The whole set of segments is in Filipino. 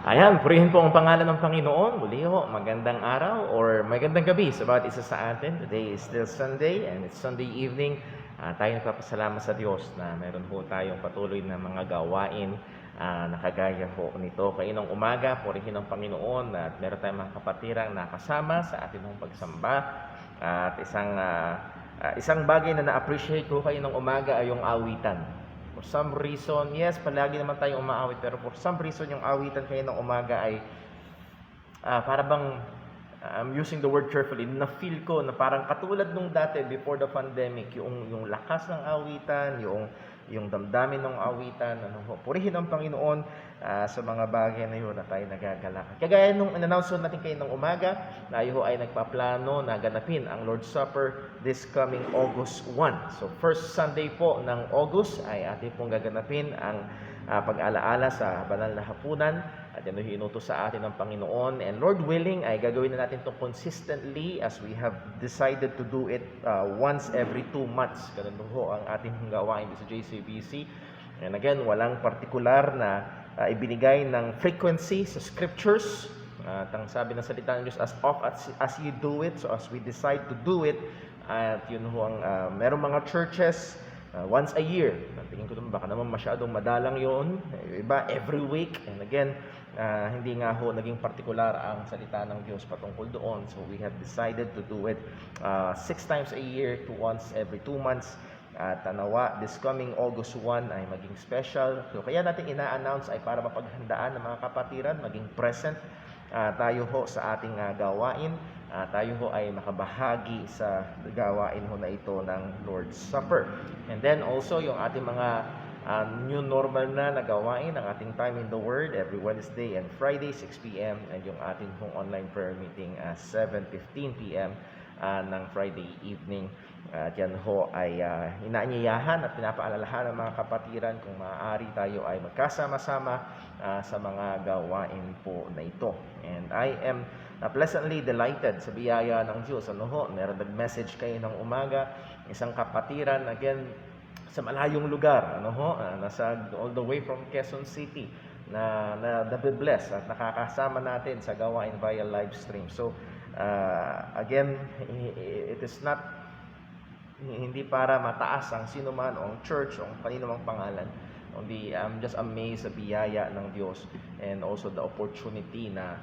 Ayan, purihin po ang pangalan ng Panginoon. Muli ho, magandang araw or magandang gabi sa bawat isa sa atin. Today is still Sunday and it's Sunday evening. Tayo nagpapasalamat sa Diyos na meron po tayong patuloy na mga gawain na kagaya po nito. Kainong umaga, purihin ang Panginoon at meron tayong mga kapatirang nakasama sa ating mong pagsamba. At isang bagay na na-appreciate ko kayo ng umaga ay yung awitan. For some reason, yes, palagi naman tayong umaawit, pero for some reason, yung awitan kayo ng umaga ay para bang, I'm using the word carefully, na-feel ko na parang katulad nung dati before the pandemic, yung lakas ng awitan, yung damdamin ng awitan, purihin ang Panginoon sa mga bagay na yun na tayo nagagalak. Kagaya nung in-announce natin kayo ng umaga, tayo ay nagpaplano na ganapin ang Lord's Supper this coming August 1. So first Sunday po ng August ay ating pong gaganapin ang pag-alaala sa banal na hapunan. At yan ay inutos sa atin ng Panginoon. And Lord willing, ay gagawin na natin ito consistently as we have decided to do it once every 2 months. Ganun po ang ating gawain sa JCBC. And again, walang partikular na ibinigay ng frequency sa scriptures. At ang sabi ng salita ng Diyos, as often as you do it, so as we decide to do it, at yun ho ang merong mga churches once a year. Tingin ko naman baka naman masyadong madalang yun. Iba, every week. And again, hindi nga ho naging partikular ang salita ng Diyos patungkol doon. So we have decided to do it 6 times a year to once every 2 months. At nawa, this coming August 1 ay maging special. So kaya natin ina-announce ay para mapaghandaan ng mga kapatiran, maging present tayo ho sa ating gawain. Tayo ho ay makabahagi sa gawain ho na ito ng Lord's Supper. And then also yung ating mga new normal na gawain, ang ating time in the Word every Wednesday and Friday 6 p.m. and yung ating hong online prayer meeting 7:15 p.m. Ng Friday evening. Yan ho ay inaanyayahan at pinapaalalahan ng mga kapatiran kung maaari tayo ay magkasama-sama sa mga gawain po na ito. And I am pleasantly delighted sa biyaya ng Diyos. Meron nag-message kayo ng umaga, isang kapatiran, again, sa malayong lugar, nasa all the way from Quezon City, na nabibless at nakakasama natin sa gawain via live stream. So, again, it is not, hindi para mataas ang sino man o ang church o ang kanino mang pangalan. Only I'm just amazed sa biyaya ng Diyos and also the opportunity na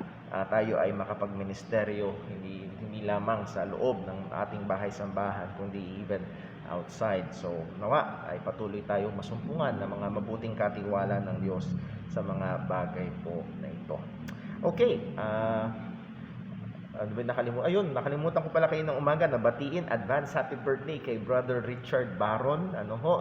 tayo ay makapagministeryo hindi lamang sa loob ng ating bahay-sambahan kundi even outside. So nawa ay patuloy tayong masumpungan ng mga mabuting katiwala ng Diyos sa mga bagay po na ito. Okay, nakalimutan ko pala kayo ng umaga na batiin advance happy birthday kay Brother Richard Baron.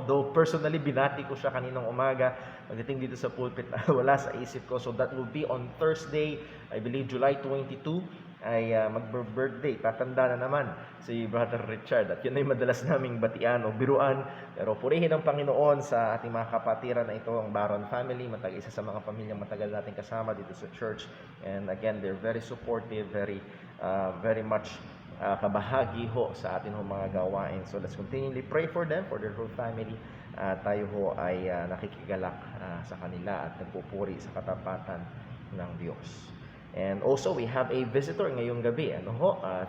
Though personally binati ko siya kaninang umaga, pagdating dito sa pulpit wala sa isip ko. So that will be on Thursday, I believe July 22 ay mag-birthday. Tatanda na naman si Brother Richard. At yun ay madalas naming batian o biruan. Pero purihin ang Panginoon sa ating mga kapatiran na ito, ang Baron family. Isa sa mga pamilyang matagal natin kasama dito sa church. And again, they're very supportive, very much kabahagi ho sa atin ho mga gawain. So let's continually pray for them, for their whole family. Tayo ho ay nakikigalak sa kanila at nagpupuri sa katapatan ng Diyos. And also, we have a visitor ngayong gabi.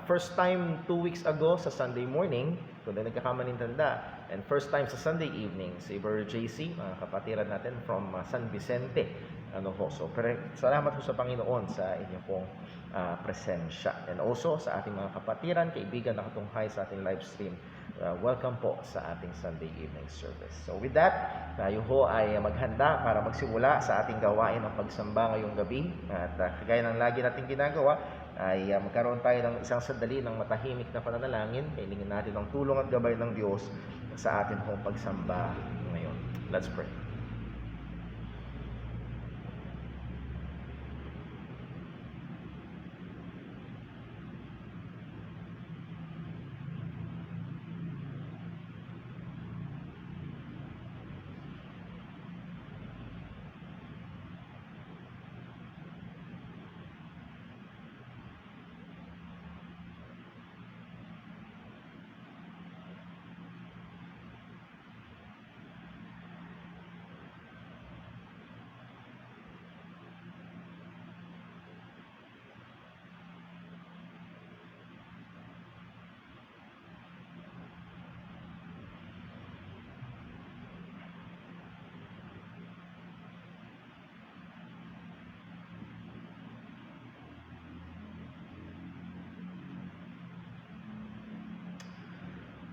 First time 2 weeks ago sa Sunday morning, kung na nagkakamaling tanda, and first time sa Sunday evening, si Brother JC, mga kapatiran natin from San Vicente. So, salamat po sa Panginoon sa inyong pong presensya. And also, sa ating mga kapatiran, kaibigan na katunghay sa ating live stream, welcome po sa ating Sunday evening service. So with that, tayo ho ay maghanda para magsimula sa ating gawain ng pagsamba ngayong gabi. At kagaya ng lagi natin ginagawa, ay magkaroon tayo ng isang sandali ng matahimik na pananalangin. Kailingin natin ang tulong at gabay ng Diyos sa ating hong pagsamba ngayon. Let's pray.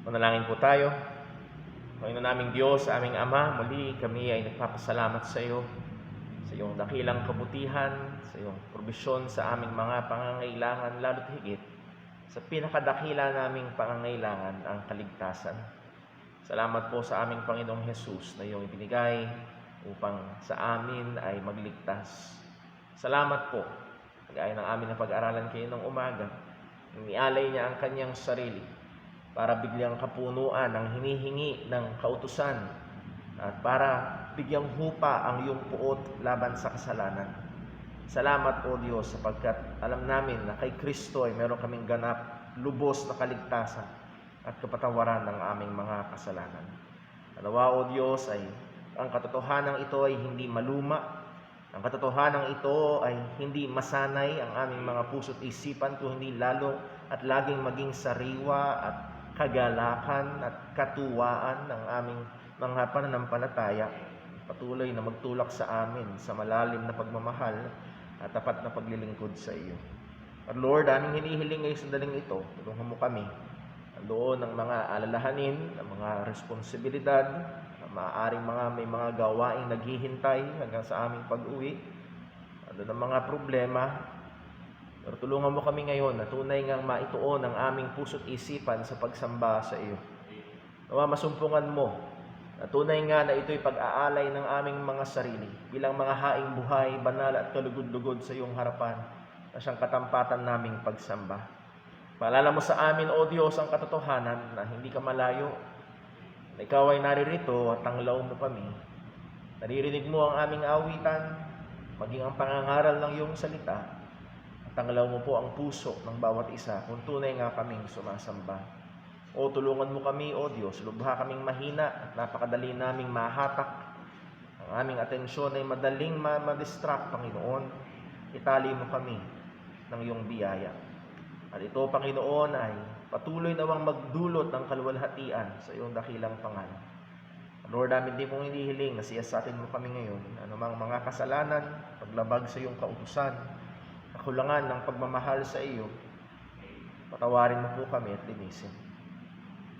Manalangin po tayo. Panginoon naming Diyos, aming Ama, muli kami ay nagpapasalamat sa iyo sa iyong dakilang kabutihan, sa iyong probisyon sa aming mga pangangailangan, lalo't higit sa pinakadakila naming pangangailangan, ang kaligtasan. Salamat po sa aming Panginoong Hesus na iyong ibinigay upang sa amin ay magligtas. Salamat po, gaya ng amin na pag-aralan kayo ng umaga, inialay niya ang kanyang sarili para bigyang kapunuan ang hinihingi ng kautusan at para bigyang hupa ang iyong puot laban sa kasalanan. Salamat po Diyos sapagkat alam namin na kay Kristo ay meron kaming ganap, lubos na kaligtasan at kapatawaran ng aming mga kasalanan. Nawa o Diyos ay ang katotohanan ito ay hindi maluma, ang katotohanan ito ay hindi masanay ang aming mga puso't isipan, kundi lalo at laging maging sariwa at kagalakan at katuwaan ng aming mga pananampalataya, patuloy na magtulak sa amin sa malalim na pagmamahal at tapat na paglilingkod sa iyo. At Lord, aming hinihiling ngayong sandaling ito, tulungan mo kami doon ng mga alalahanin, ng mga responsibilidad, maaaring may mga gawaing naghihintay hanggang sa aming pag-uwi, ng mga problema. Pero tulungan mo kami ngayon na tunay ngang maituon ang aming puso't isipan sa pagsamba sa iyo. Nawa masumpungan mo na tunay nga na ito'y pag-aalay ng aming mga sarili bilang mga haing buhay, banal at kalugod-lugod sa iyong harapan na siyang katampatan naming pagsamba. Paalala mo sa amin, O Diyos, ang katotohanan na hindi ka malayo, na ikaw ay naririto at tanglaw mo kami. Naririnig mo ang aming awitan, maging ang pangangaral ng iyong salita. Tanglaw mo po ang puso ng bawat isa kung tunay nga kaming sumasamba. O tulungan mo kami, O Diyos, lubha kaming mahina at napakadali naming mahatak. Ang aming atensyon ay madaling ma-distract, Panginoon. Itali mo kami ng iyong biyaya. At ito, Panginoon, ay patuloy nawang magdulot ng kaluwalhatian sa iyong dakilang pangalan. Lord, amin din pong hinihiling na siyasatin mo kami ngayon, anumang mga kasalanan, paglabag sa iyong kautusan, kakulangan ng pagmamahal sa iyo, patawarin mo po kami at linisin.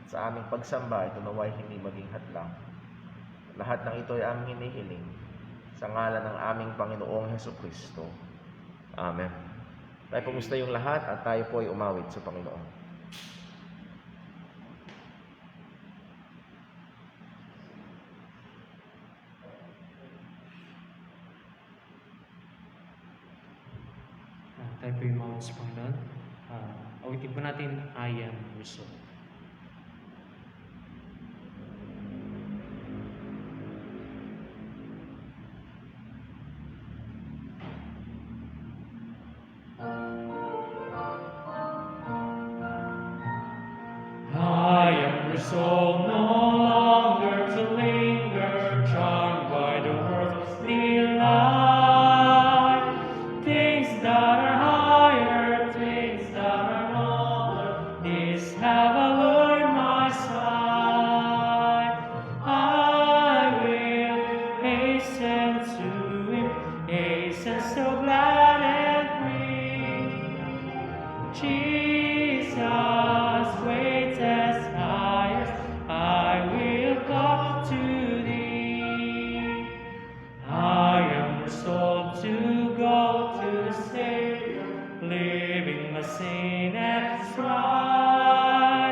Sa aming pagsamba, ito naway hindi maging hadlang. Lahat ng ito ay aming hinihiling sa ngalan ng aming Panginoong Hesukristo. Amen. Tayo pumusta yung lahat at tayo po ay umawit sa Panginoon. Tayo po yung mga sa Panginoon. Awitin po natin, I am resolved. I am resolved no longer to linger, charmed by the world's delight. Things that are higher, things that are nobler, these have allured my sight. I will hasten to Him, hasten so glad and free. Jesus waits as highest, I will come to Thee. I am resolved to go to the Savior, living my sin and strife.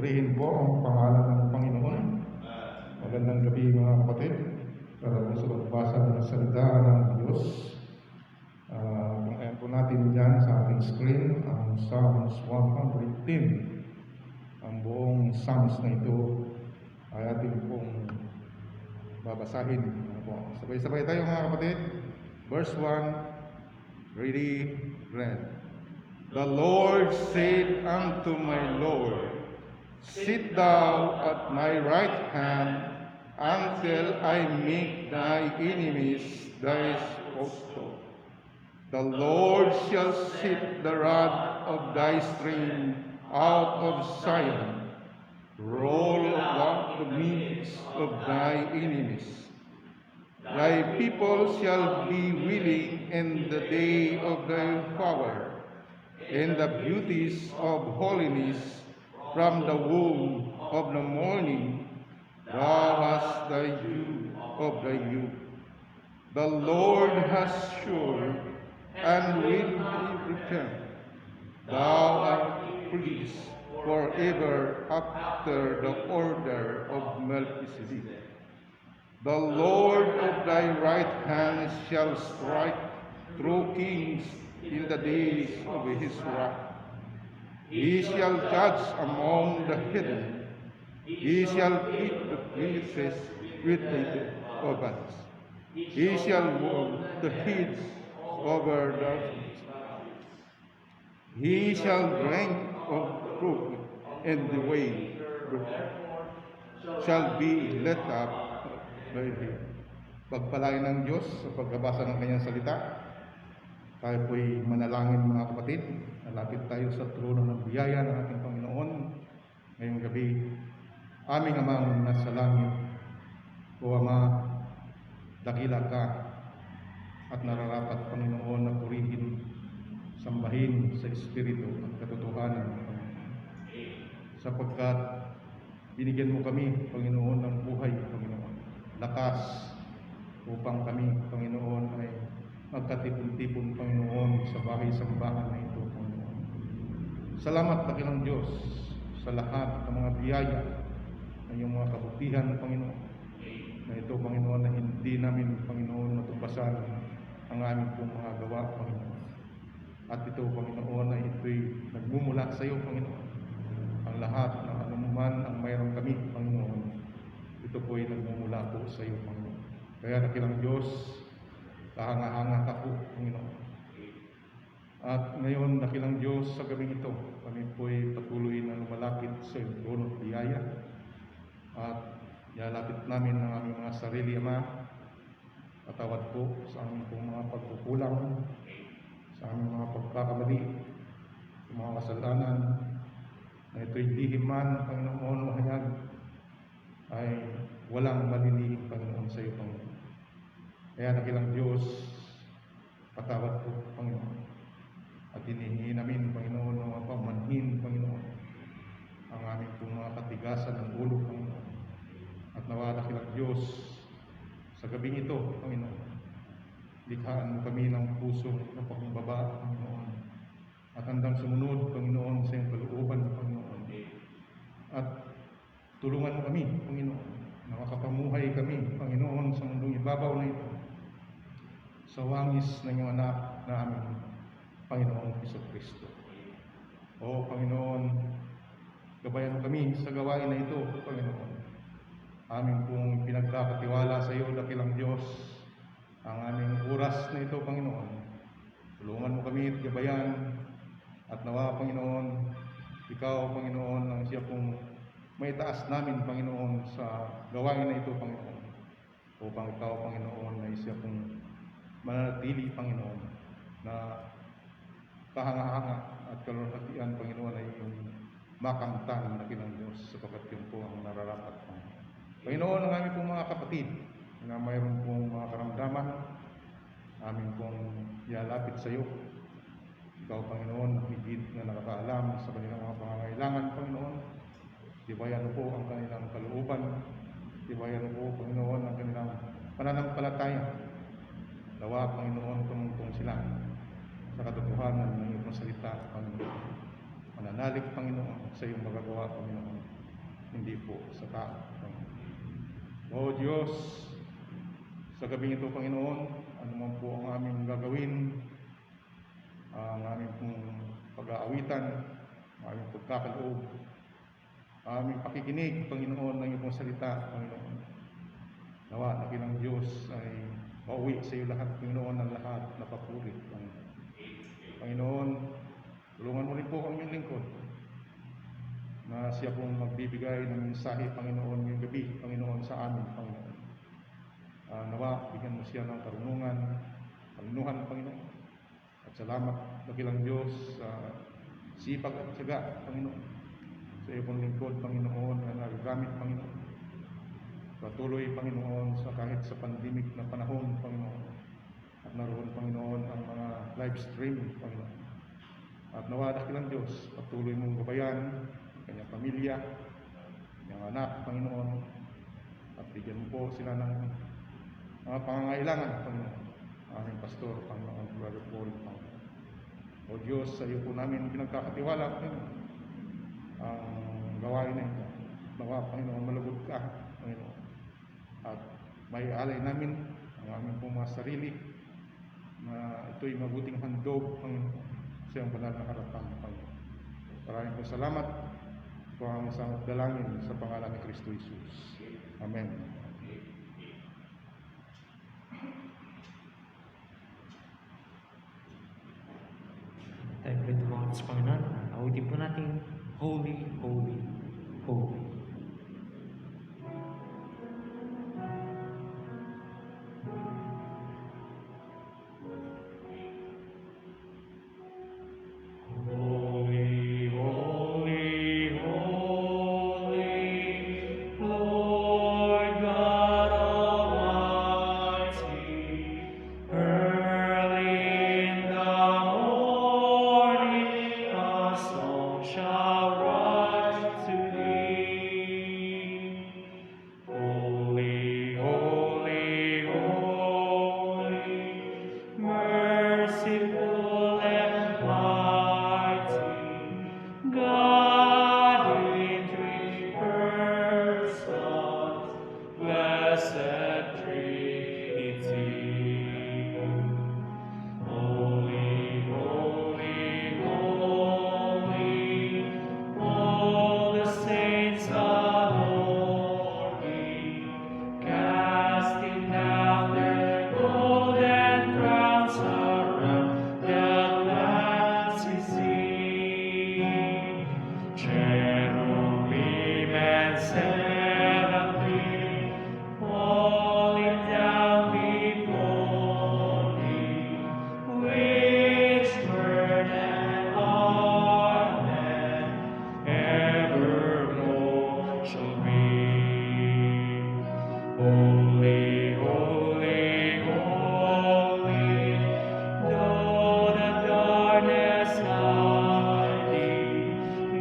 Purihin po ang pangalan ng Panginoon. Magandang gabi mga kapatid. Para po sa pagbasa ng salita ng Diyos. Kung ayan po natin dyan sa ating screen, ang Psalms 110. Ang buong Psalms na ito ay ating pong babasahin. Sabay-sabay tayo mga kapatid. Verse 1, ready, read. The Lord said unto my Lord, Sit thou at my right hand, until I make thy enemies thy footstool. The Lord shall set the rod of thy strength out of Zion, roll up the midst of thy enemies. Thy people shall be willing in the day of thy power, in the beauties of holiness. From the womb of the morning, thou hast the dew of thy youth. The Lord has sure and will repent. Thou art priest forever after the order of Melchizedek. The Lord of thy right hand shall strike through kings in the days of his wrath. He shall judge among the heathen. He shall keep the princes with the orphans. He shall rule the heads over the He shall drink of brook in the way shall be let up by him. Pagpalain ng Diyos sa pagbabasa ng kanyang salita. Tayo po'y manalangin mga kapatid. Nalapit tayo sa trono ng biyaya ng ating Panginoon ngayong gabi. Aming Amang nasa langit, O Ama, dakila ka at nararapat Panginoon na purihin, sambahin sa Espiritu at katotohanan, sapagkat binigyan mo kami, Panginoon, ng buhay, Panginoon, lakas upang kami, Panginoon, ay magkatipon-tipon, Panginoon, sa bahay-sambahan na ito, Panginoon. Salamat, dakilang Diyos, sa lahat ng mga biyaya ng iyong mga kabutihan, Panginoon, na ito, Panginoon, na hindi namin, Panginoon, natubasan ang aming pong mga gawa, Panginoon. At ito, Panginoon, na ito'y nagmumula sa iyo, Panginoon. Ang lahat ng anuman ang mayroon kami, Panginoon, ito po'y nagmumula po sa iyo, Panginoon. Kaya, dakilang Diyos, kahanga-hanga ka po, Panginoon. At ngayon, dakilang Diyos, sa gabing ito, kami po'y patuloy na lumalapit sa iyong trono at biyaya. At ilalapit namin ang aming mga sarili, Ama. Patawad po sa aming pong mga pagkukulang, sa aming mga pagkakamali, sa mga kasalanan, na ito'y lihim man, Panginoon, mahayag, ay walang malilihim, Panginoon, sa iyo, Panginoon. Kaya dakilang Diyos, patawad po, Panginoon. At hinihingi namin, Panginoon, mga pamanhin, Panginoon, ang aming pong mga katigasan ng ulo, Panginoon. At nawa dakilang Diyos, sa gabing ito, Panginoon, likhaan mo kami ng puso na pakumbaba, Panginoon. At handang sumunod, Panginoon, sa iyong kalooban, Panginoon. At tulungan mo kami, Panginoon, na makapamuhay kami, Panginoon, sa mundong ibabaw na ito, sa wangis ng iyong anak na aming Panginoong Jesucristo. O Panginoon, gabayan mo kami sa gawain na ito, Panginoon. Aming pong pinagkakatiwala sa iyo, dakilang Diyos, ang aming oras na ito, Panginoon. Tulungan mo kami at gabayan, at nawa, Panginoon, ikaw, Panginoon, ang siya pong maitaas namin, Panginoon, sa gawain na ito, Panginoon. Upang ikaw, Panginoon, ay siya pong mananatili, Panginoon, na kahanga-hanga at kalulatian, Panginoon, ay yung makamtan na kilang Diyos, sapagkat yun po ang nararapat, Panginoon. Panginoon, ang aming pong mga kapatid na mayroon pong mga karamdaman, aming pong ialapit sa iyo. Ikaw, Panginoon, higit na nakakaalam sa kanilang mga pangangailangan, Panginoon. Tibayan mo po ang kanilang kalooban. Tibayan mo po, Panginoon, ang kanilang pananampalataya. Nawa, Panginoon, tumungtong sila sa katotohanan ng iyong salita, Panginoon. Mananalig, Panginoon, sa iyong magagawa, Panginoon. hindi po sa tao. O Diyos, sa gabing ito, Panginoon, ano man po ang aming gagawin, ang aming pong pag-aawitan, ang aming pagkakaloob, ang aming pakikinig, Panginoon, ng iyong salita, Panginoon. Nawa, nakilang Diyos ay mauwi sa iyo lahat, Panginoon, ng lahat na papuri. Panginoon, tulungan mo rin po ang aming lingkod na siya pong magbibigay ng mensahe, Panginoon, ngayong gabi, Panginoon, sa amin, Panginoon. Nawa, bigyan mo siya ng karunungan, kalinuhan, Panginoon. At salamat, dakilang Diyos, sa sipag at tiyaga, Panginoon. Sa iyo pong lingkod, Panginoon, na nagagamit, Panginoon. Patuloy, Panginoon, sa kahit sa pandemic na panahon, Panginoon. At naroon, Panginoon, ang mga live stream, Panginoon. At nawa, dakilang Diyos, patuloy mong gabayan kanyang pamilya, kanyang anak, Panginoon, at bigyan mo po sila ng mga pangangailangan, Panginoon. Aming pastor, Panginoon, Brother Paul, Panginoon. O Diyos, sa iyo po namin pinagkakatiwala, Panginoon, ang gawain na ito. Nawa, Panginoon, malugod ka, Panginoon. At may alay namin ang aming pong mga sarili na ito'y mabuting handog, Panginoon, sa iyong banal na harapan, Panginoon. Maraming po salamat po ang isang dalangin sa pangalan ni Kristo Jesus. Amen. Tayo po ito mga sa Panginoon. Awitin po natin, Holy, Holy, Holy. Holy, holy, holy, Lord God Almighty. Early in the morning, a song shall rise to Thee. Holy, holy, holy, merciful and mighty, God in three persons, blessed Trinity. Holy, holy, holy, all the saints adore Thee, casting down their golden crowns around the glassy sea. Cherubim and seraphim falling down before Thee, which burden our men evermore shall be. Holy, holy, holy, though the darkness hiding,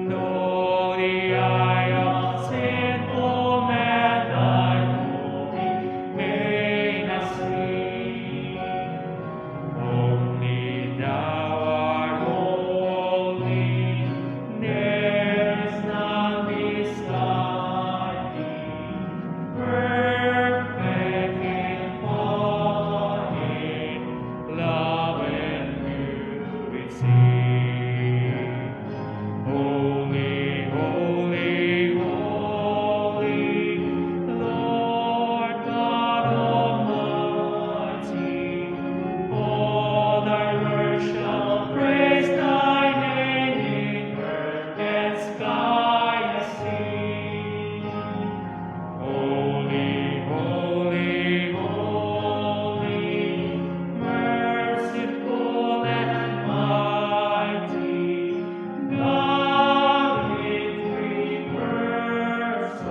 though the eye of sinful man Thy glory may not see. Only Thou art holy, there is none beside Thee, perfect in thought, in love and purity. Holy, holy, holy, Lord God Almighty, all Thy works shall praise Thy name in earth and sky and sea. Holy, holy, holy, merciful and mighty, God in three persons,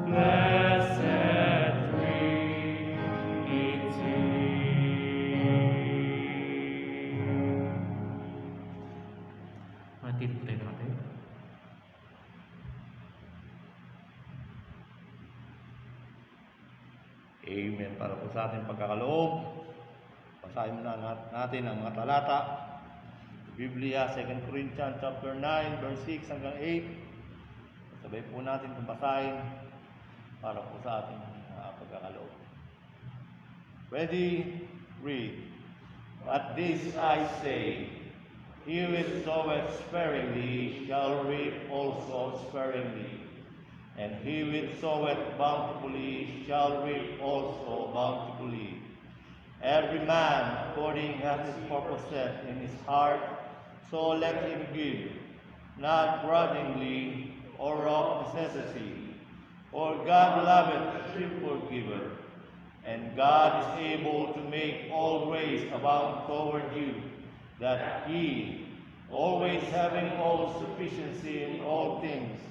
blessed Trinity. Awitin po tayo natin. Amen. Para po sa ating pagkakaloob, basahin muna natin ang mga talata. Biblia, 2 Corinthians chapter 9, verse 6 hanggang 8. Sa Sabay po natin itong basahin para po sa ating pagkakaloob. Ready? Read. But this I say, he which soweth sparingly shall reap also sparingly, and he which soweth bountifully shall reap also bountifully. Every man according as his purpose set in his heart, so let him give, not grudgingly or of necessity, for God loveth a cheerful giver. And God is able to make all grace abound toward you, that ye, always having all sufficiency in all things,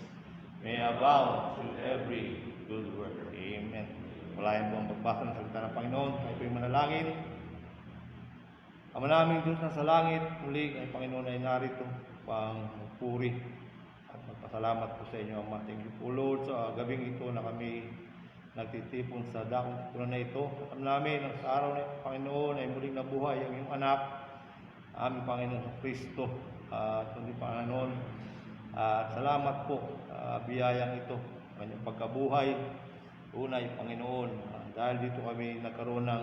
may abound to every good work. Amen. Walayan po ang pagbasa ng salita ng Panginoon. Tayo po'y manalangin. Ama naming Diyos na sa langit, muli ang Panginoon ay narito upang magpuri at magpasalamat po sa inyo, Ama. Thank you po, Lord, sa gabing ito na kami nagtitipon sa dakong tipunan na ito. Alam namin ang sa araw na ito, Panginoon, ay muling nabuhay ang iyong anak, aming Panginoon sa Kristo. At hindi Panginoon, at salamat po sa biyayang ito, kanyang pagkabuhay. Unay, Panginoon, dahil dito kami nagkaroon ng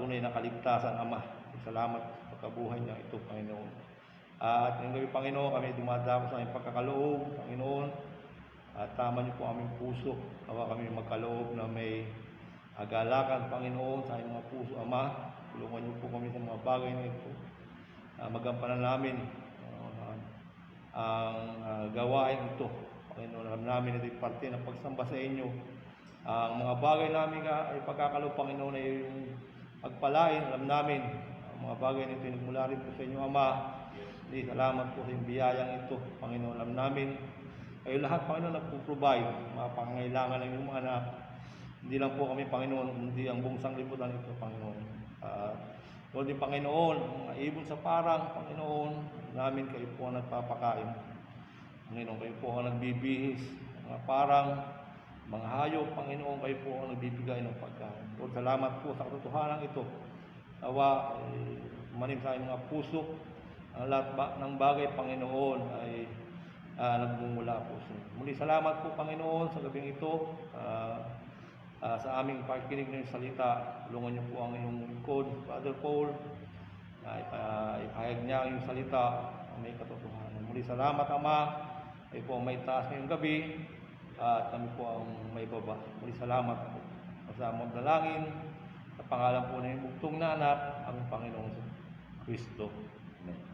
tunay na kaligtasan, Ama. Salamat sa pagkabuhay niya ito, Panginoon. At ngayong gabi, Panginoon, kami dumadako sa aming pagkakaloob, Panginoon. At tama niyo po aming puso. Hawa kami magkaloob na may agalakan, Panginoon, sa aming mga puso, Ama. Tulungan niyo po kami sa mga bagay na ito. Magampanan namin ang gawain ito. Panginoon, alam namin na ito'y parte ng pagsamba sa inyo. Ang mga bagay namin ay pagkakaloob, Panginoon, ay yung pagpalain. Alam namin, ang mga bagay na ito ay nagmula rin po sa inyo, Ama. Hindi, salamat po sa yung biyayang ito, Panginoon. Alam namin, kayo lahat, Panginoon, nagpo-provide mga pangangailangan ng inyong mga anak. Hindi lang po kami, Panginoon, hindi ang buong sanglibutan ito, Panginoon. Lord din, Panginoon, mga ibon sa parang, Panginoon, namin kayo po ang nagpapakain. Panginoon, kayo po ang nagbibihis, mga parang, mga hayop, Panginoon, kayo po ang nagbibigay ng pagkain. Lord, salamat po sa katotohanan ito. Nawa, manim sa mga puso, ang lahat ng bagay, Panginoon, ay nagmumula po sa inyo. Muli salamat po, Panginoon, sa gabing ito, sa aming pakikinig ng salita. Tulungan niyo po ang iyong lingkod, Father Paul, na ipahayag niya ang iyong salita, ang may katotohanan. Muli salamat, Ama, ay po ang may taas ngayong gabi, at kami po ang may baba. Muli salamat po. Kasama magdalangin, sa pangalan po ng iyong bugtong na anak, ang Panginoong Kristo. Amen.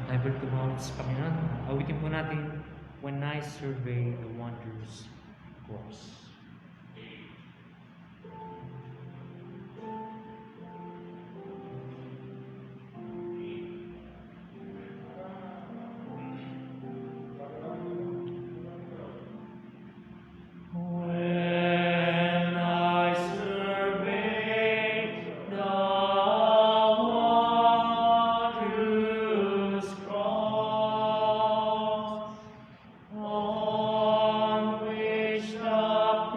Ever tumawag sa Panginoon, awitin po natin, When I Survey the Wondrous Cross. When I survey the wondrous cross, on which the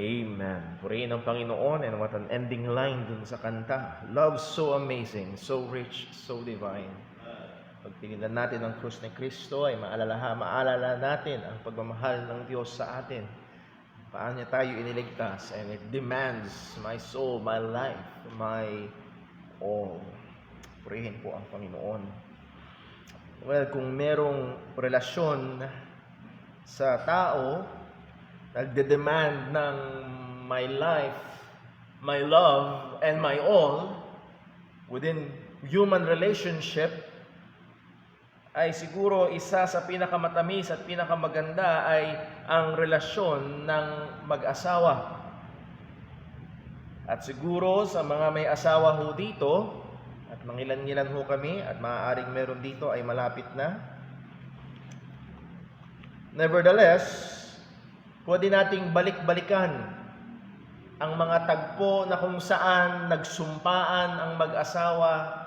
Amen. Purihin ang Panginoon, and what an ending line dun sa kanta. Love so amazing, so rich, so divine. Pag tinignan natin ang krus ni Kristo ay maalala natin ang pagmamahal ng Diyos sa atin. Paano niya tayo iniligtas, and it demands my soul, my life, my all. Purihin po ang Panginoon. Well, kung merong relasyon sa tao, nagde-demand ng my life, my love, and my all within human relationship, ay siguro isa sa pinakamatamis at pinakamaganda ay ang relasyon ng mag-asawa. At siguro sa mga may asawa ho dito, at mangilan-ngilan ho kami, at maaaring meron dito ay malapit na. Nevertheless, pwede nating balik-balikan ang mga tagpo na kung saan nagsumpaan ang mag-asawa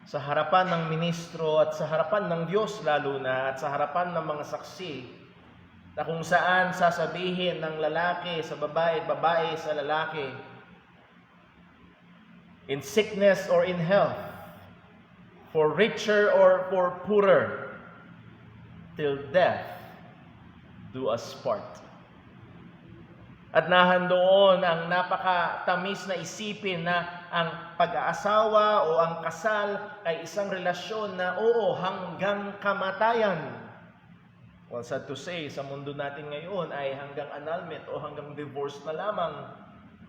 sa harapan ng ministro at sa harapan ng Diyos lalo na, at sa harapan ng mga saksi, na kung saan sasabihin ng lalaki sa babae, babae sa lalaki, in sickness or in health, for richer or for poorer, till death do us part. At nahandoon ang napakatamis na isipin na ang pag-aasawa o ang kasal ay isang relasyon na oo, hanggang kamatayan. Well, sad to say, sa mundo natin ngayon ay hanggang annulment o hanggang divorce na lamang,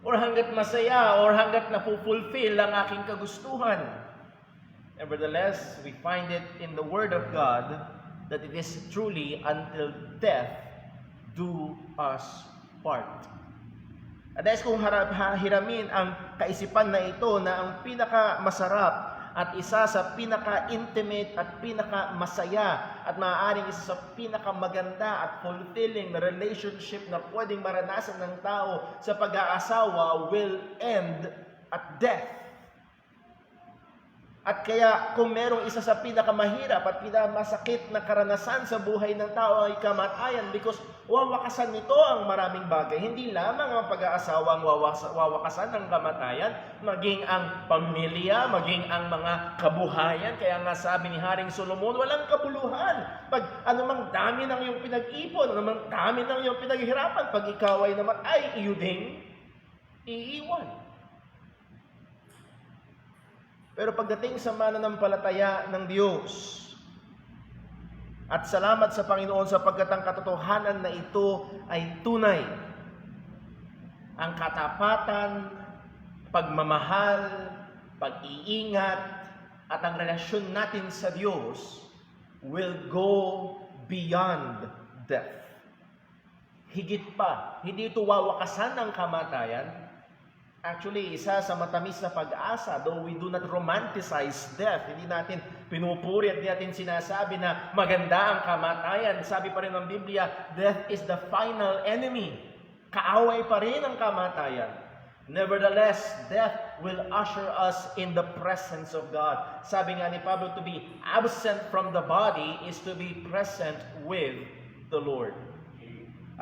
or hanggat masaya, or hanggat napupulfill ang aking kagustuhan. Nevertheless, we find it in the Word of God that it is truly until death do us part. At dahil kung hiramin ang kaisipan na ito na ang pinakamasarap at isa sa pinaka-intimate at pinaka-masaya at maaaring isa sa pinakamaganda at fulfilling na relationship na pwedeng maranasan ng tao sa pag-aasawa will end at death. At kaya kung merong isa sa pinakamahirap at pinakamasakit na karanasan sa buhay ng tao ay kamatayan, because wawakasan nito ang maraming bagay. Hindi lamang ang pag-aasawa ang wawakasan ng kamatayan, maging ang pamilya, maging ang mga kabuhayan. Kaya nga sabi ni Haring Solomon, walang kabuluhan. Pag anumang dami ng iyong pinag-ipon, anumang dami ng iyong pinaghirapan, pag ikaw ay namatay, iyo ding iiwan. Pero pagdating sa mananampalataya ng Diyos, at salamat sa Panginoon sapagkat ang katotohanan na ito ay tunay. Ang katapatan, pagmamahal, pag-iingat, at ang relasyon natin sa Diyos will go beyond death. Higit pa, hindi ito wawakasan ng kamatayan. Actually, isa sa matamis na pag-asa, though we do not romanticize death, hindi natin pinupuri at hindi natin sinasabi na maganda ang kamatayan. Sabi pa rin ng Biblia, death is the final enemy. Kaaway pa rin ang kamatayan. Nevertheless, death will usher us in the presence of God. Sabi nga ni Pablo, to be absent from the body is to be present with the Lord.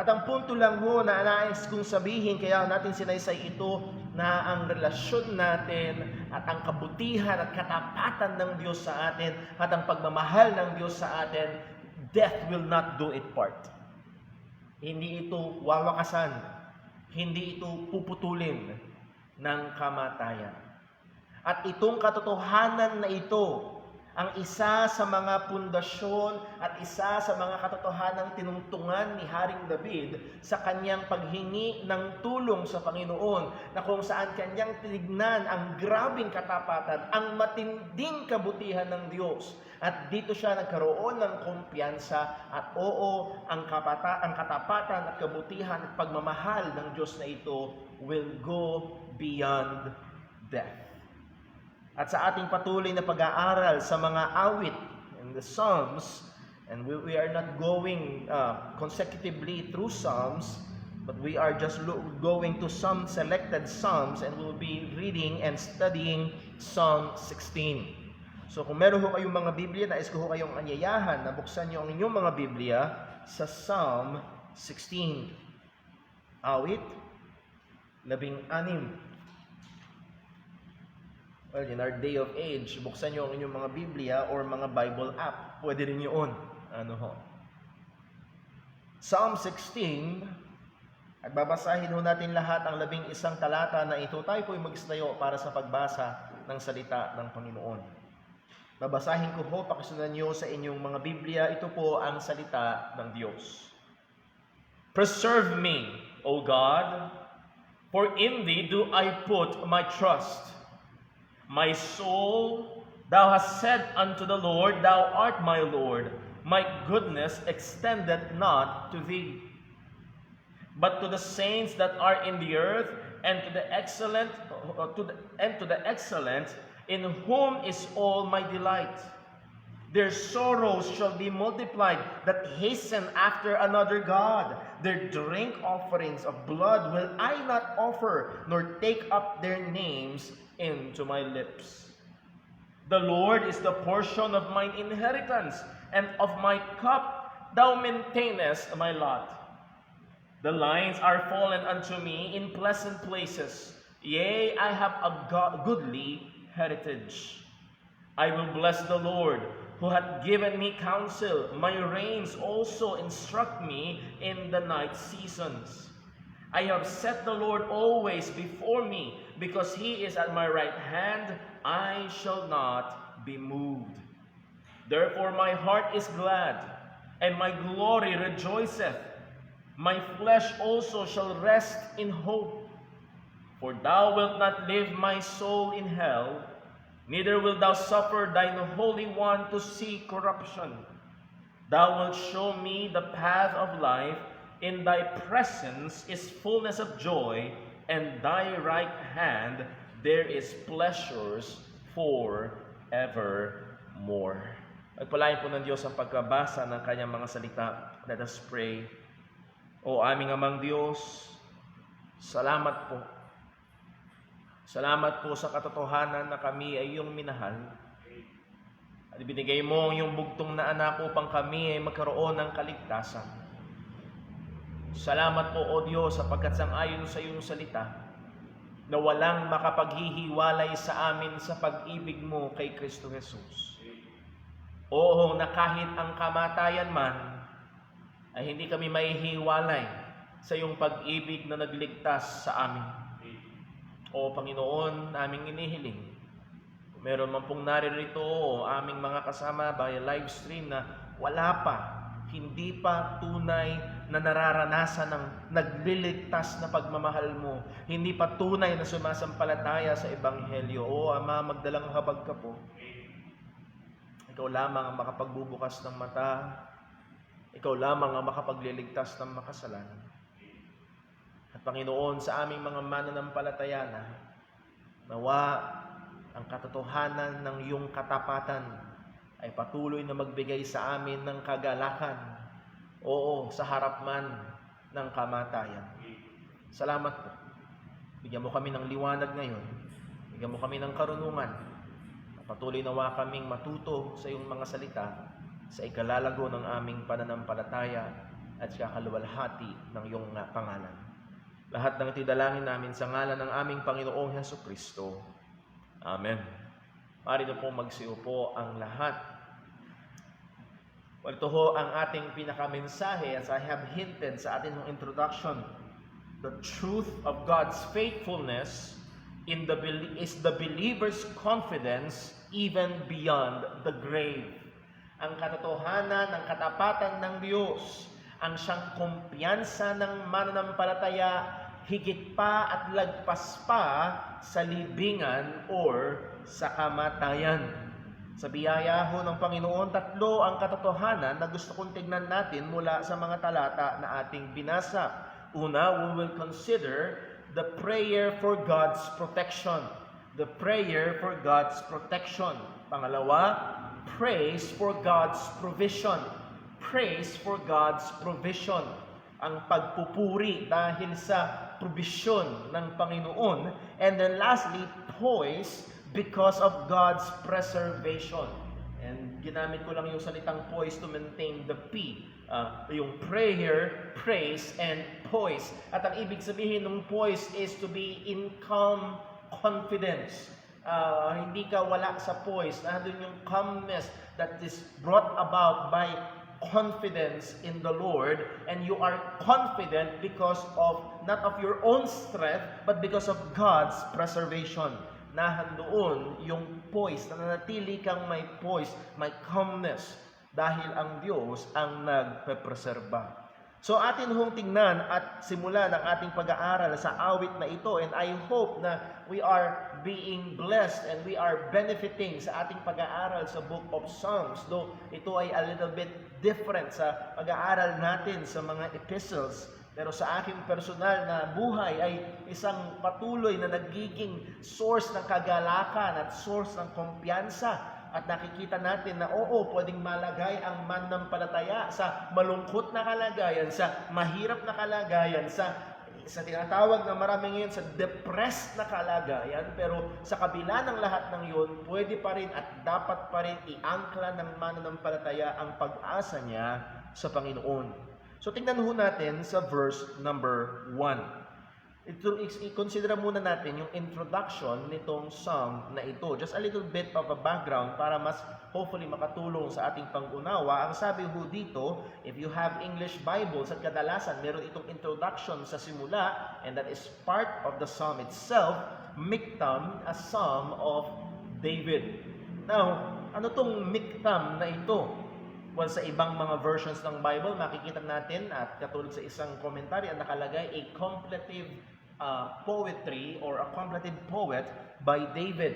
At ang punto lang ho na nais kong sabihin, kaya natin sinaysay ito, na ang relasyon natin at ang kabutihan at katapatan ng Diyos sa atin at ang pagmamahal ng Diyos sa atin, death will not do it part. Hindi ito wawakasan. Hindi ito puputulin ng kamatayan. At itong katotohanan na ito, ang isa sa mga pundasyon at isa sa mga katotohanang tinungtungan ni Haring David sa kanyang paghingi ng tulong sa Panginoon, na kung saan kanyang tinignan ang grabing katapatan, ang matinding kabutihan ng Diyos. At dito siya nagkaroon ng kumpiyansa at oo, ang katapatan at kabutihan at pagmamahal ng Diyos na ito will go beyond death. At sa ating patuloy na pag-aaral sa mga awit in the Psalms, and we are not going consecutively through Psalms, but we are just going to some selected Psalms, and we'll be reading and studying Psalm 16. So kung meron ho kayong mga Biblia, nais ko ho kayong anyayahan na buksan niyo ang inyong mga Biblia sa Psalm 16. Awit 16. Well, in our day of age, buksan nyo ang inyong mga Biblia or mga Bible app. Pwede rin yun. Psalm 16, at babasahin ho natin lahat ang 11 talata na ito. Tayo po'y magstayo para sa pagbasa ng salita ng Panginoon. Babasahin ko po, pakisundan nyo sa inyong mga Biblia. Ito po ang salita ng Diyos. Preserve me, O God, for in Thee do I put my trust. My soul, Thou hast said unto the Lord, Thou art my Lord. My goodness extendeth not to Thee, but to the saints that are in the earth, and to the excellent, in whom is all my delight. Their sorrows shall be multiplied that hasten after another God. Their drink offerings of blood will I not offer, nor take up their names into my lips. The Lord is the portion of mine inheritance, and of my cup thou maintainest my lot. The lines are fallen unto me in pleasant places. Yea, I have a goodly heritage. I will bless the Lord, who hath given me counsel. My reins also instruct me in the night seasons. I have set the Lord always before me, because He is at my right hand, I shall not be moved. Therefore my heart is glad, and my glory rejoiceth. My flesh also shall rest in hope. For Thou wilt not leave my soul in hell, neither wilt Thou suffer Thine Holy One to see corruption. Thou wilt show me the path of life. In Thy presence is fullness of joy, and Thy right hand there is pleasures forevermore. Pagpalain po ng Diyos ang pagkabasa ng Kanyang mga salita. Let us pray. O aming Amang Diyos, salamat po. Salamat po sa katotohanan na kami ay iyong minahal. At ibinigay mo ang iyong bugtong na anak upang kami ay magkaroon ng kaligtasan. Salamat po, O Diyos, sapagkat sang-ayon sa iyong salita na walang makapaghihiwalay sa amin sa pag-ibig mo kay Kristo Jesus. Oo, na kahit ang kamatayan man, ay hindi kami maihiwalay sa iyong pag-ibig na nagligtas sa amin. O Panginoon, aming inihiling, meron man pong naririto o aming mga kasama by live stream na wala pa, hindi pa tunay na nararanasan ng nagliligtas na pagmamahal mo, hindi pa tunay na sumasampalataya sa Ebanghelyo. O Ama, magdalang habag ka po. Ikaw lamang ang makapagbubukas ng mata. Ikaw lamang ang makapagliligtas ng makasalanan. At Panginoon, sa aming mga mananampalataya nawa ang katotohanan ng iyong katapatan ay patuloy na magbigay sa amin ng kagalakan. Oo, sa harap man ng kamatayan. Salamat po. Bigyan mo kami ng liwanag ngayon. Bigyan mo kami ng karunungan. Patuloy nawa kaming matuto sa iyong mga salita sa ikalalago ng aming pananampalataya at sa kaluwalhati ng iyong pangalan. Lahat ng itidalangin namin sa ngalan ng aming Panginoong Hesukristo. Amen. Marito po magsiupo ang lahat. Well, ito ho ang ating pinakamensahe as I have hinted sa ating introduction. The truth of God's faithfulness is the believer's confidence even beyond the grave. Ang katotohanan, ang katapatan ng Diyos, ang siyang kumpiyansa ng mananampalataya, higit pa at lagpas pa sa libingan or sa kamatayan. Sa biyaya ho ng Panginoon, tatlo ang katotohanan na gusto kong tignan natin mula sa mga talata na ating binasa. Una, we will consider the prayer for God's protection. The prayer for God's protection. Pangalawa, praise for God's provision. Praise for God's provision. Ang pagpupuri dahil sa provision ng Panginoon. And then lastly, poise because of God's preservation. And And ginamit ko lang yung salitang poise to maintain the P. Yung prayer, praise, and poise. At ang ibig sabihin ng poise is to be in calm confidence. Hindi ka wala sa poise. Nandun yung calmness that is brought about by confidence in the Lord, and you are confident because of not of your own strength but because of God's preservation. Nahandoon yung poise, nananatili kang may poise, may calmness dahil ang Diyos ang nagpepreserba. So atin hong tingnan at simulan ang ating pag-aaral sa awit na ito, and I hope na we are being blessed and we are benefiting sa ating pag-aaral sa Book of Psalms, though ito ay a little bit different sa pag-aaral natin sa mga epistles. Pero sa aking personal na buhay ay isang patuloy na nagiging source ng kagalakan at source ng kumpiyansa. At nakikita natin na oo, pwedeng malagay ang mananampalataya sa malungkot na kalagayan, sa mahirap na kalagayan, sa tinatawag na marami ngayon sa depressed na kalagayan. Pero sa kabila ng lahat ng yun, pwede pa rin at dapat pa rin iangkla ng mananampalataya ang pag-asa niya sa Panginoon. So tingnan ho natin sa verse number 1. I-consider muna natin yung introduction nitong psalm na ito. Just a little bit of a background para mas hopefully makatulong sa ating pang-unawa. Ang sabi ho dito, if you have English Bibles, at kadalasan meron itong introduction sa simula, and that is part of the psalm itself, Miktam, a psalm of David. Now, ano tong Miktam na ito? Well, sa ibang mga versions ng Bible, makikita natin at katulad sa isang commentary, ang nakalagay, a contemplative poetry or a contemplative poet by David.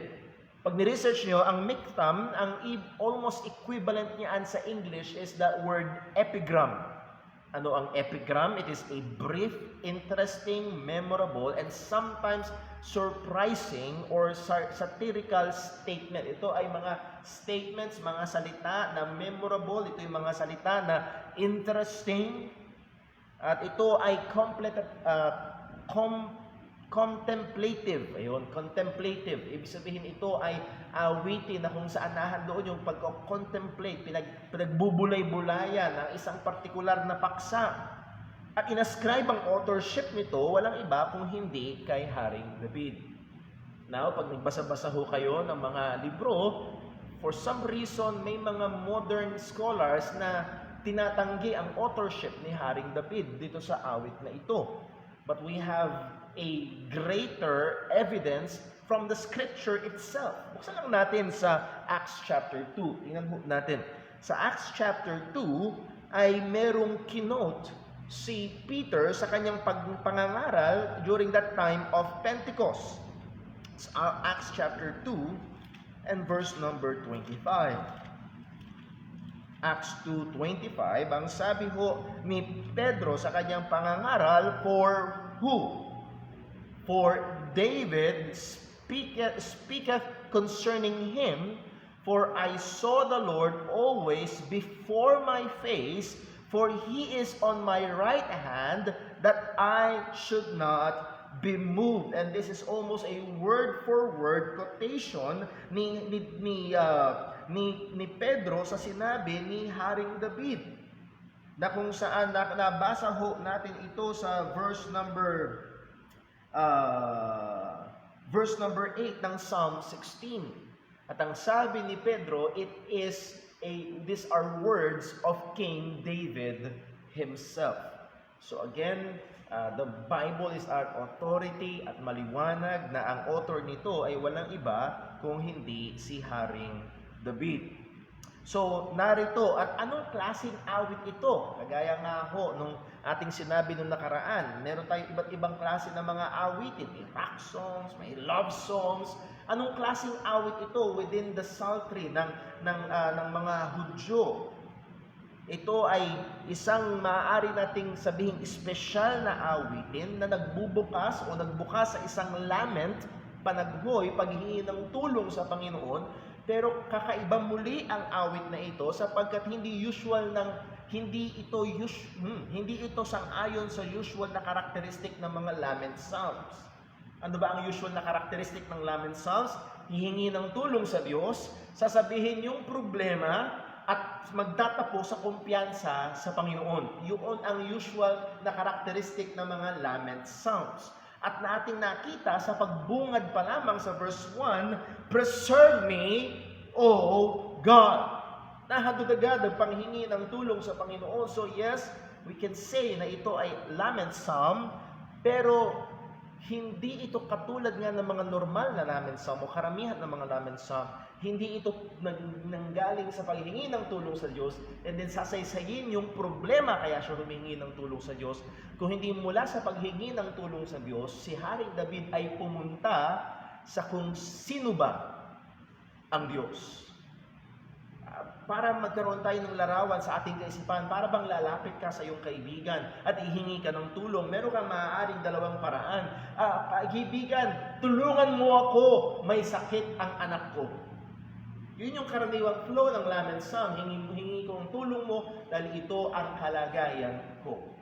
Pag ni-research nyo, ang Miktam, ang almost equivalent niyan sa English is that word epigram. Ano ang epigram? It is a brief, interesting, memorable, and sometimes surprising or satirical statement. Ito ay mga statements, mga salita na memorable. Ito yung mga salita na interesting. At ito ay contemplative. Ayun, contemplative. Ibig sabihin ito ay awitin na kung saan nahandoon yung pagko-contemplate, pinagbubulay-bulayan ng isang partikular na paksa. At inascribe ang authorship nito, walang iba kung hindi kay Haring David. Now, pag nagbasa-basa ho kayo ng mga libro, for some reason, may mga modern scholars na tinatanggi ang authorship ni Haring David dito sa awit na ito. But we have a greater evidence from the scripture itself. Buksan lang natin sa Acts chapter 2. Tingnan natin. Sa Acts chapter 2 ay merong kinote si Peter sa kanyang pangangaral during that time of Pentecost. Acts chapter 2 and verse number 25. Acts 2:25, ang sabi ho ni Pedro sa kanyang pangangaral, for who? For David speaketh concerning him, for I saw the Lord always before my face, for he is on my right hand, that I should not be moved. And this is almost a word-for-word quotation ni Pedro sa sinabi ni Haring David, na kung saan nabasa ho natin ito sa verse number 8 ng Psalm 16. At ang sabi ni Pedro, these are words of King David himself. So again, the Bible is our authority at maliwanag na ang author nito ay walang iba kung hindi si Haring David. So, narito, at anong klaseng awit ito? Kagaya nga ho, nung ating sinabi nung nakaraan, meron tayong iba't ibang klase ng mga awitin. May rock songs, may love songs. Anong klaseng awit ito within the psaltery ng mga Hudyo? Ito ay isang maaari nating sabihing espesyal na awitin na nagbubukas sa isang lament, panaghoy, paghihingi ng tulong sa Panginoon. Pero kakaiba muli ang awit na ito sapagkat hindi ito sang-ayon sa usual na characteristic ng mga lament psalms. Ano ba ang usual na characteristic ng lament psalms? hihingi ng tulong sa Diyos, sasabihin yung problema, at magtatapo sa kumpiyansa sa Panginoon. Yun ang usual na karakteristik ng mga lament psalms. At nating nakita sa pagbungad pa lamang sa verse 1, "Preserve me, O God." Nahadod agad ang panghingi ng tulong sa Panginoon. So yes, we can say na ito ay lament psalm, pero hindi ito katulad nga ng mga normal na lament psalm o karamihan ng mga lament psalm. Hindi ito nanggaling sa paghingi ng tulong sa Diyos and then sasaysayin yung problema kaya siya humingi ng tulong sa Diyos. Kung hindi mula sa paghingi ng tulong sa Diyos, si Haring David ay pumunta sa kung sino ba ang Diyos. Para magkaroon tayo ng larawan sa ating kaisipan, para bang lalapit ka sa iyong kaibigan at ihingi ka ng tulong, meron kang maaaring dalawang paraan. Kaibigan, tulungan mo ako, may sakit ang anak ko. Yun yung karaniwang flow ng lament psalm. Hingi ko ang tulong mo dahil ito ang kalagayan ko.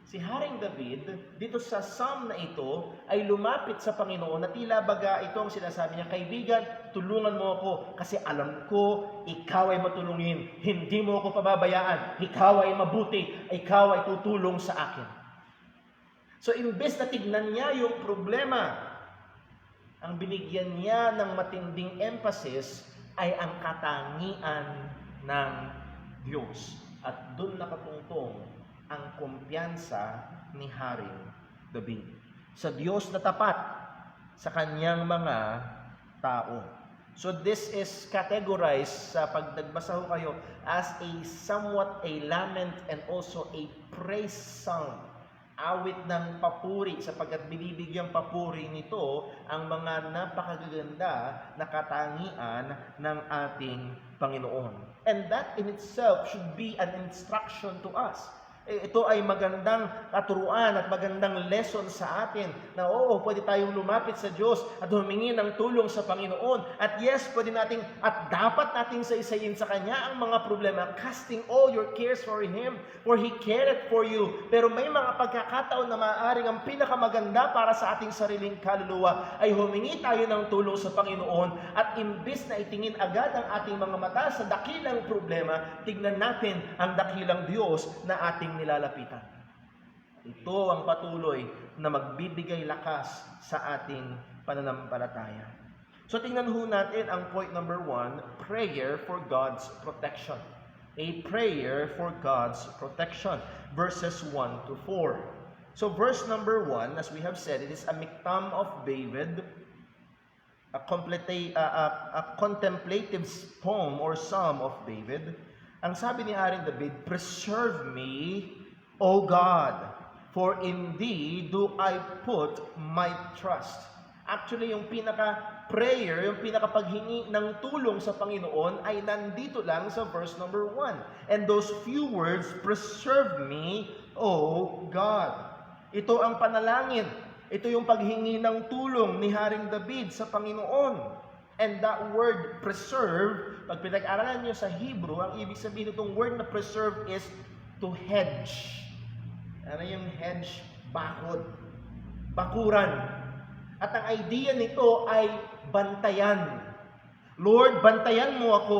Si Haring David, dito sa psalm na ito, ay lumapit sa Panginoon na tila baga ito ang sinasabi niya, "Kaibigan, tulungan mo ako kasi alam ko, ikaw ay matulungin. Hindi mo ako pababayaan. Ikaw ay mabuti. Ikaw ay tutulong sa akin." So, imbes na tignan niya yung problema, ang binigyan niya ng matinding emphasis ay ang katangian ng Diyos. At doon nakatungtong ang kumpiyansa ni Haring David sa Diyos na tapat sa kanyang mga tao. So this is categorized sa pag nagbasa ho kayo as a somewhat a lament and also a praise song. Awit ng papuri sapagkat binibigyang papuri nito ang mga napakaganda na katangian ng ating Panginoon. And that in itself should be an instruction to us. Ito ay magandang katuruan at magandang lesson sa atin na oo, pwede tayong lumapit sa Diyos at humingi ng tulong sa Panginoon. At yes, pwede nating at dapat nating saysayin sa Kanya ang mga problema, casting all your cares for Him, for He cared for you. Pero may mga pagkakataon na maaaring ang pinakamaganda para sa ating sariling kaluluwa ay humingi tayo ng tulong sa Panginoon at imbis na itingin agad ang ating mga mata sa dakilang problema, tignan natin ang dakilang Diyos na ating nilalapitan. Ito ang patuloy na magbibigay lakas sa ating pananampalataya. So tingnan ho natin ang point number 1, prayer for God's protection. A prayer for God's protection. Verses 1 to 4. So verse number 1, as we have said, it is a miktam of David, a contemplative poem or psalm of David. Ang sabi ni Haring David, "Preserve me, O God, for in Thee do I put my trust." Actually, yung pinaka-prayer, yung pinaka-paghingi ng tulong sa Panginoon ay nandito lang sa verse number 1. And those few words, "Preserve me, O God." Ito ang panalangin. Ito yung paghingi ng tulong ni Haring David sa Panginoon. And that word preserve, pag pinag-aralan nyo sa Hebrew, ang ibig sabihin itong word na preserve is to hedge. Ano yung hedge? Bakod. Bakuran. At ang idea nito ay bantayan. Lord, bantayan mo ako.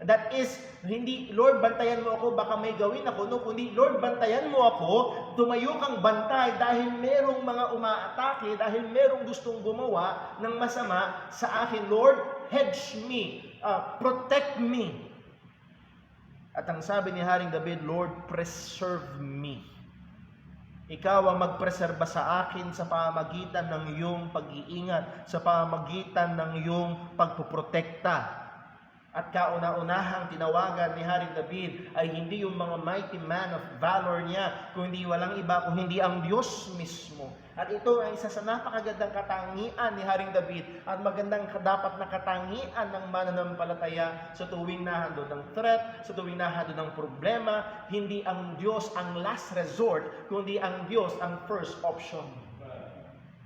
That is, hindi, Lord, bantayan mo ako, baka may gawin ako. No, kundi, Lord, bantayan mo ako, tumayo kang bantay dahil merong mga umaatake, dahil merong gustong gumawa ng masama sa akin. Lord, hedge me, protect me. At ang sabi ni Haring David, Lord, preserve me. Ikaw ang magpreserba sa akin sa pamamagitan ng iyong pag-iingat, sa pamamagitan ng iyong pagpoprotekta. At kauna-unahang tinawagan ni Haring David ay hindi yung mga mighty man of valor niya, kundi walang iba, kung hindi ang Diyos mismo. At ito ay isa sa napakagandang katangian ni Haring David at magandang dapat na katangian ng mananampalataya sa tuwing nahando ng threat, sa tuwing nahando ng problema. Hindi ang Diyos ang last resort, kundi ang Diyos ang first option.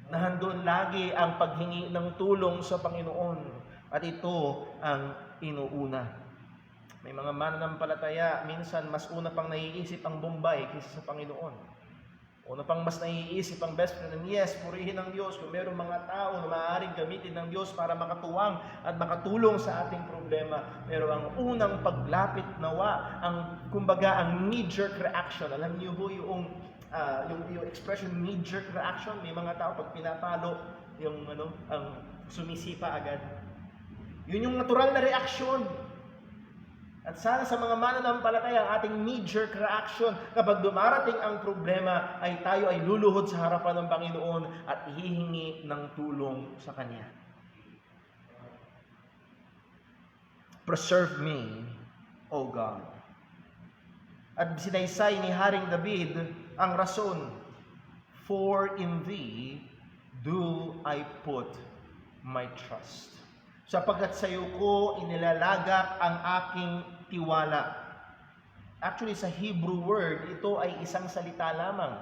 Nahandun lagi ang paghingi ng tulong sa Panginoon. At ito ang inuuna. May mga mananampalataya, minsan mas una pang naiisip ang Bombay kaysa sa Panginoon. Una pang mas naiisip ang best friend, and yes, purihin ng Diyos kung mayroong mga tao na maaaring gamitin ng Diyos para makatuwang at makatulong sa ating problema. Pero ang unang paglapit nawa, kumbaga ang knee-jerk reaction. Alam niyo ho yung expression knee-jerk reaction, may mga tao pag pinapalo, ang sumisipa agad. Yun yung natural na reaksyon. At sana sa mga mananampalataya, ang ating knee-jerk reaction kapag dumarating ang problema ay tayo ay luluhod sa harapan ng Panginoon at hihingi ng tulong sa Kanya. Preserve me, O God. At sinaysay ni Haring David ang rason, for in Thee do I put my trust. Sapagkat sa iyo ko inilalagak ang aking tiwala. Actually, sa Hebrew word, ito ay isang salita lamang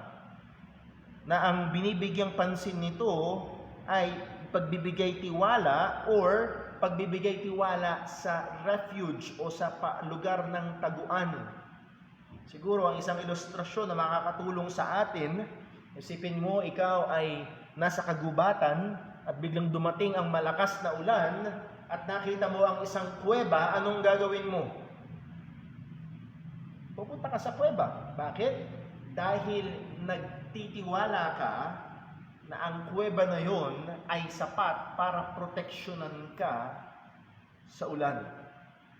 na ang binibigyang pansin nito ay pagbibigay tiwala or pagbibigay tiwala sa refuge o sa lugar ng taguan. Siguro ang isang ilustrasyon na makakatulong sa atin, isipin mo ikaw ay nasa kagubatan at biglang dumating ang malakas na ulan at nakita mo ang isang kuweba, anong gagawin mo? Pupunta ka sa kuweba. Bakit? Dahil nagtitiwala ka na ang kuweba na yon ay sapat para proteksyonan ka sa ulan.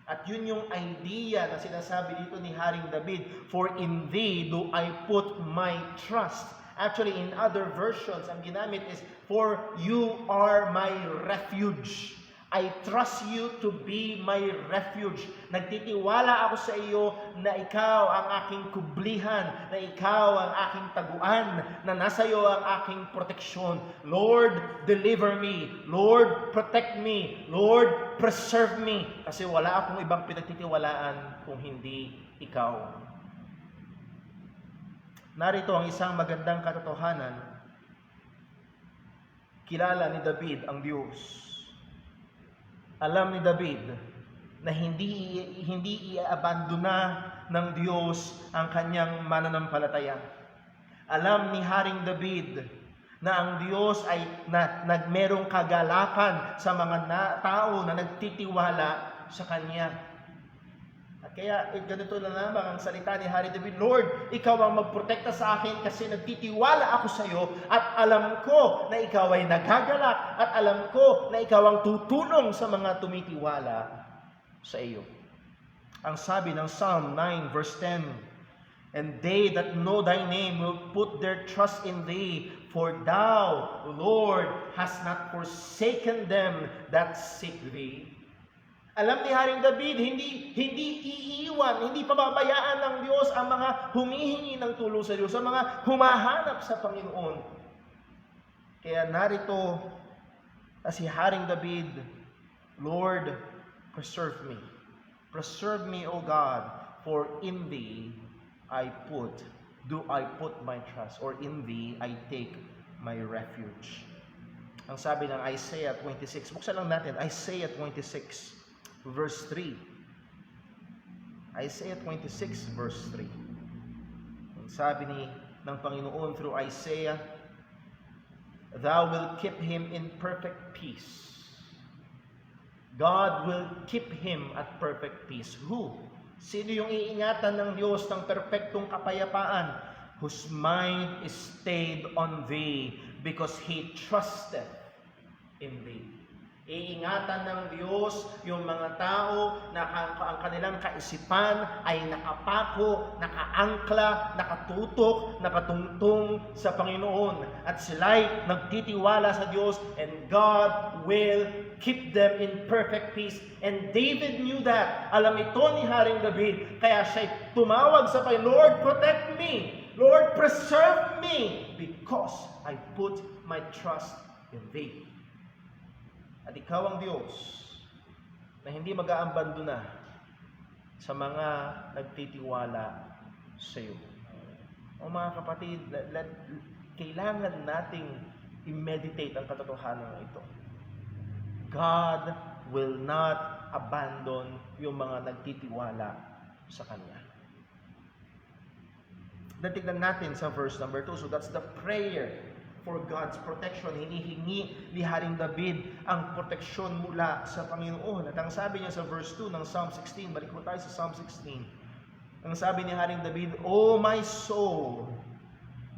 At yun yung idea na sinasabi dito ni Haring David, for in Thee do I put my trust. Actually, in other versions, ang ginamit is, for you are my refuge. I trust you to be my refuge. Nagtitiwala ako sa iyo na ikaw ang aking kublihan, na ikaw ang aking taguan, na nasa iyo ang aking proteksyon. Lord, deliver me. Lord, protect me. Lord, preserve me. Kasi wala akong ibang pinagtitiwalaan kung hindi ikaw. Narito ang isang magandang katotohanan. Kilala ni David ang Diyos. Alam ni David na hindi iabandona ng Diyos ang kanyang mananampalataya. Alam ni Haring David na ang Diyos ay merong kagalakan sa mga tao na nagtitiwala sa Kanya. At kaya ganito na lamang ang salita ni Haring David, Lord, ikaw ang magprotekta sa akin kasi nagtitiwala ako sa iyo at alam ko na ikaw ay nagagalak at alam ko na ikaw ang tutulong sa mga tumitiwala sa iyo. Ang sabi ng Psalm 9 verse 10, and they that know thy name will put their trust in thee, for thou, Lord, hast not forsaken them that seek thee. Alam ni Haring David, hindi iiwan, hindi pababayaan ng Diyos ang mga humihingi ng tulong sa Diyos, ang mga humahanap sa Panginoon. Kaya narito si Haring David, Lord, preserve me. Preserve me, O God, for in Thee do I put my trust, or in Thee I take my refuge. Ang sabi ng Isaiah 26, buksan lang natin, Isaiah 26, verse 3. Isaiah 26, verse 3. Ang sabi ng Panginoon through Isaiah, Thou will keep him in perfect peace. God will keep him at perfect peace. Who? Sino yung iingatan ng Diyos ng perpektong kapayapaan? Whose mind is stayed on Thee, because he trusteth in Thee. Iingatan ng Diyos yung mga tao na ang kanilang kaisipan ay nakapako, nakaangkla, nakatutok, nakatungtong sa Panginoon. At sila'y nagtitiwala sa Diyos, and God will keep them in perfect peace. And David knew that. Alam ito ni Haring David. Kaya siya'y tumawag sa Panginoon, Lord, protect me. Lord, preserve me, because I put my trust in Thee. At ikaw ang Diyos na hindi mag-aabandona sa mga nagtitiwala sa iyo. O mga kapatid, kailangan nating i-meditate ang katotohanan ito. God will not abandon yung mga nagtitiwala sa Kanya. Tignan natin sa verse number 2. So that's the prayer for God's protection. Hinihingi ni Haring David ang proteksyon mula sa Panginoon. At ang sabi niya sa verse 2 ng Psalm 16, balik mo tayo sa Psalm 16. Ang sabi ni Haring David, "O my soul,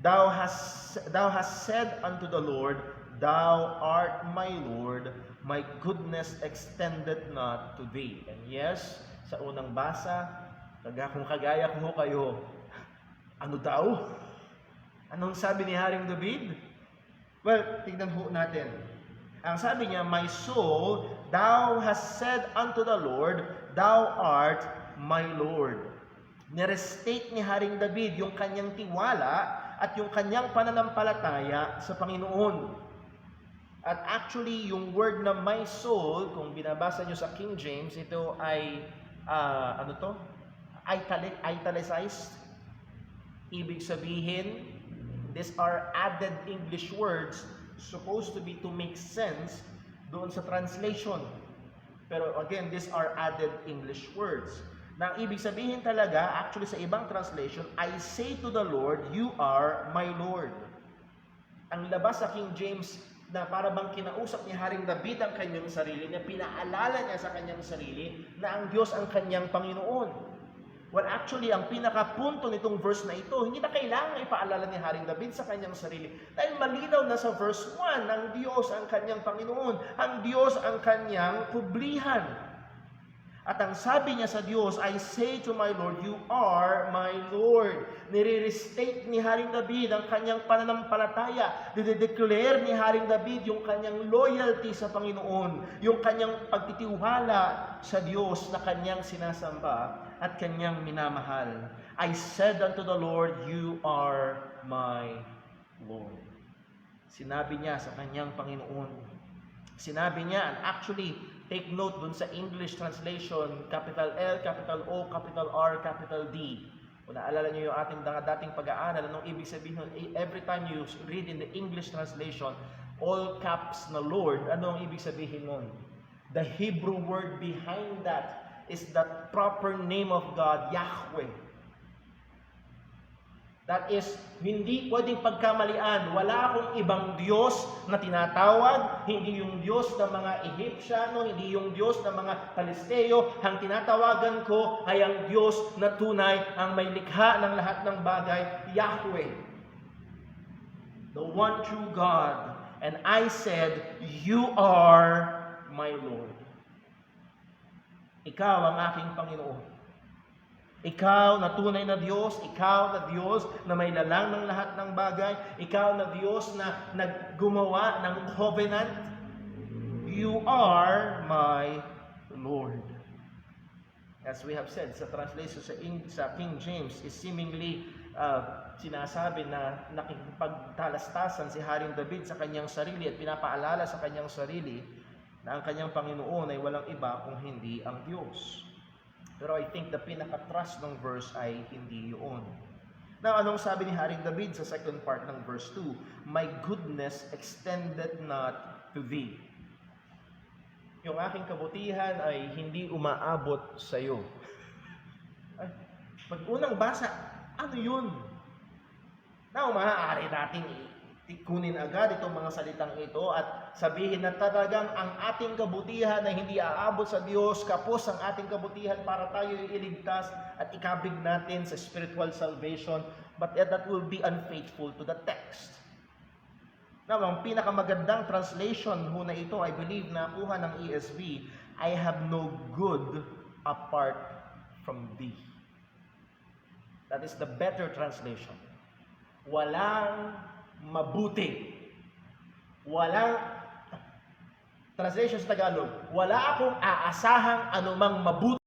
thou hast said unto the Lord, Thou art my Lord, my goodness extended not to thee." And yes, sa unang basa, kung kagaya ko kayo, ano daw? Anong sabi ni Haring David? Well, tignan ho natin. Ang sabi niya, "My soul, thou hast said unto the Lord, Thou art my Lord." Nirestate ni Haring David yung kanyang tiwala at yung kanyang pananampalataya sa Panginoon. At actually, yung word na my soul, kung binabasa nyo sa King James, ito ay, italicized. Ibig sabihin, these are added English words supposed to be to make sense doon sa translation. Pero again, these are added English words. Na ang ibig sabihin talaga, actually sa ibang translation, "I say to the Lord, You are my Lord." Ang labas sa King James na para bang kinausap ni Haring David ang kanyang sarili, na pinaalala niya sa kanyang sarili na ang Diyos ang kanyang Panginoon. Well, actually, ang pinakapunto nitong verse na ito, hindi na kailangan ipaalala ni Haring David sa kanyang sarili. Dahil malinaw na sa verse 1, ang Diyos ang kanyang Panginoon. Ang Diyos ang kanyang publihan. At ang sabi niya sa Diyos, "I say to my Lord, You are my Lord." Nire-restate ni Haring David ang kanyang pananampalataya. Dide-declare ni Haring David yung kanyang loyalty sa Panginoon, yung kanyang pagtitiwala sa Diyos na kanyang sinasamba at kanyang minamahal. "I said unto the Lord, You are my Lord." Sinabi niya sa kanyang Panginoon. Sinabi niya, and actually, take note dun sa English translation, capital L, capital O, capital R, capital D. Kung naalala niyo yung ating dating pag-aaral, anong ibig sabihin, every time you read in the English translation, all caps na Lord, ano ang ibig sabihin nun? The Hebrew word behind that is the proper name of God, Yahweh. That is, hindi pwedeng pagkamalian. Wala akong ibang Diyos na tinatawag, hindi yung Diyos ng mga Egyptiano, hindi yung Diyos ng mga Palesteo. Ang tinatawagan ko ay ang Diyos na tunay, ang may likha ng lahat ng bagay, Yahweh. The one true God. And I said, You are my Lord. Ikaw ang aking Panginoon. Ikaw na tunay na Diyos, ikaw na Diyos na may lalang ng lahat ng bagay, ikaw na Diyos na naggumawa ng covenant. You are my Lord. As we have said, sa translation sa King James is seemingly sinasabi na nakikipagtalastasan si Haring David sa kanyang sarili at pinapaalala sa kanyang sarili na ang kanyang Panginoon ay walang iba kung hindi ang Diyos. Pero I think the pinaka-trust ng verse ay hindi yun. Now, anong sabi ni Haring David sa second part ng verse 2? "My goodness extended not to thee." Yung aking kabutihan ay hindi umaabot sa iyo. Pag unang basa, ano yun? Now, maaari natin kunin agad itong mga salitang ito at sabihin na talagang ang ating kabutihan ay hindi aabot sa Diyos, kapos ang ating kabutihan para tayo iligtas at ikabig natin sa spiritual salvation, but that will be unfaithful to the text. Now, ang pinakamagandang translation ho na ito, I believe na kuha ng ESV, "I have no good apart from thee." That is the better translation. Walang mabuti. Walang, translation sa Tagalog, wala akong aasahang anumang mabuti